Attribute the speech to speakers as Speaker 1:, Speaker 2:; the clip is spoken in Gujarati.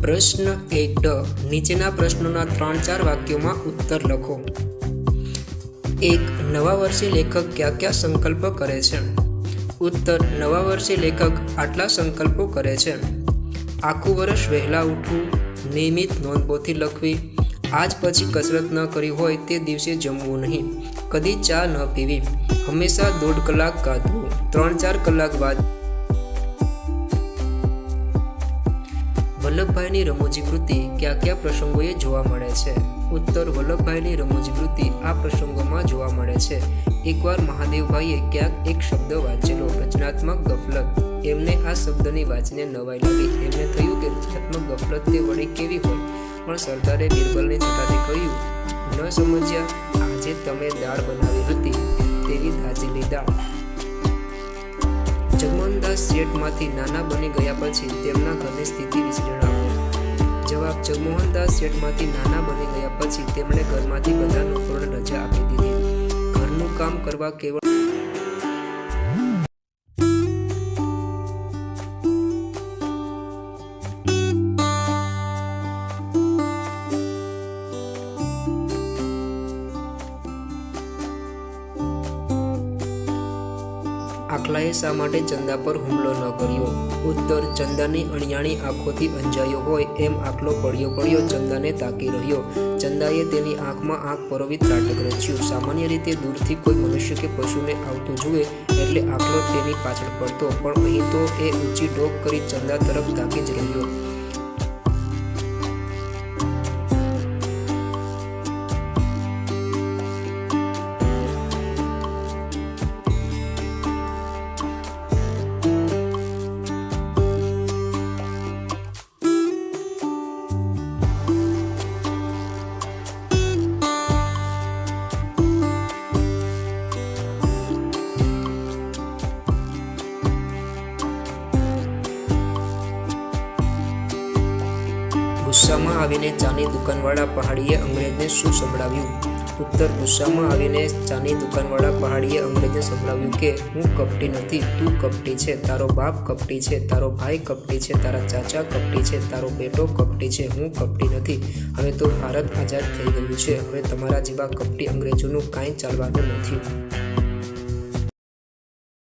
Speaker 1: પ્રશ્ન 1 નીચેના પ્રશ્નોના 3-4 વાક્યોમાં ઉત્તર લખો। 1. નવા વર્ષે લેખક क्या સંકલ્પ કરે છે? ઉત્તર: નવા વર્ષે લેખક આટલા સંકલ્પો કરે છે। આખું વર્ષ વહેલા ઉઠવું, નિયમિત નોંધપોથી લખવી, આજ પછી કસરત ન કરી હોય તે દિવસે જમવું નહીં, કદી ચા ન પીવી, હંમેશા 1.5 કલાક કાઢવું, 3-4 કલાક બાદ। વલ્લભભાઈની રમૂજી કૃતિ કયા પ્રસંગોએ જોવા મળે છે? ઉત્તર: વલ્લભભાઈની રમૂજી કૃતિ આ પ્રસંગોમાં જોવા મળે છે। એકવાર મહાદેવભાઈએ ક્યાંક એક શબ્દ વાંચેલો, રચનાત્મક ગફલત। એમને આ શબ્દની વાંચીને નવાઈ લાગી। એમને થયું કે રચનાત્મક ગફલત તે વળી કેવી હોય? પણ સરદારે બિરબલની છટાથી કહ્યું, ન સમજ્યા? આજે તમે દાળ બનાવી હતી તેવી દાજેલી દાળ। જગમોહનદાસ શેઠમાંથી નાના બની ગયા પછી તેમના ઘરની સ્થિતિ વિશે જણાવો। જવાબ: જગમોહનદાસ શેઠમાંથી નાના બની ગયા પછી તેમણે ઘરમાંથી બધા નોકરોને રજા આપી દીધી। ઘરનું કામ કરવા કેવળ આખલાએ શા માટે ચંદા પર હુમલો ન કર્યો? ઉત્તર: ચંદાની અણિયાણી આંખોથી અંજાયો હોય એમ આખલો પડ્યો ચંદાને તાકી રહ્યો। ચંદાએ તેની આંખમાં આંખ પરોવી ત્રાટક રચ્યું। સામાન્ય રીતે દૂરથી કોઈ મનુષ્ય કે પશુને આવતું જુએ એટલે આખલો તેની પાછળ પડતો, પણ અહીં તો એ ઊંચી ડોક કરી ચંદા તરફ તાકી જ રહ્યો। ગુસ્સામાં આવીને ચાની દુકાનવાળા પહાડીએ અંગ્રેજને શું સંભળાવ્યું? ઉત્તર: ગુસ્સામાં આવીને ચાની દુકાનવાળા પહાડીએ અંગ્રેજને સંભળાવ્યું કે હું કપટી નથી, તું કપટી છે, તારો બાપ કપટી છે, તારો ભાઈ કપટી છે, તારા ચાચા કપટી છે, તારો બેટો કપટી છે, હું કપટી નથી। હવે તો ભારત આઝાદ થઈ ગયું છે, હવે તમારા જેવા કપટી અંગ્રેજોનું કાંઈ ચાલવાનું નથી।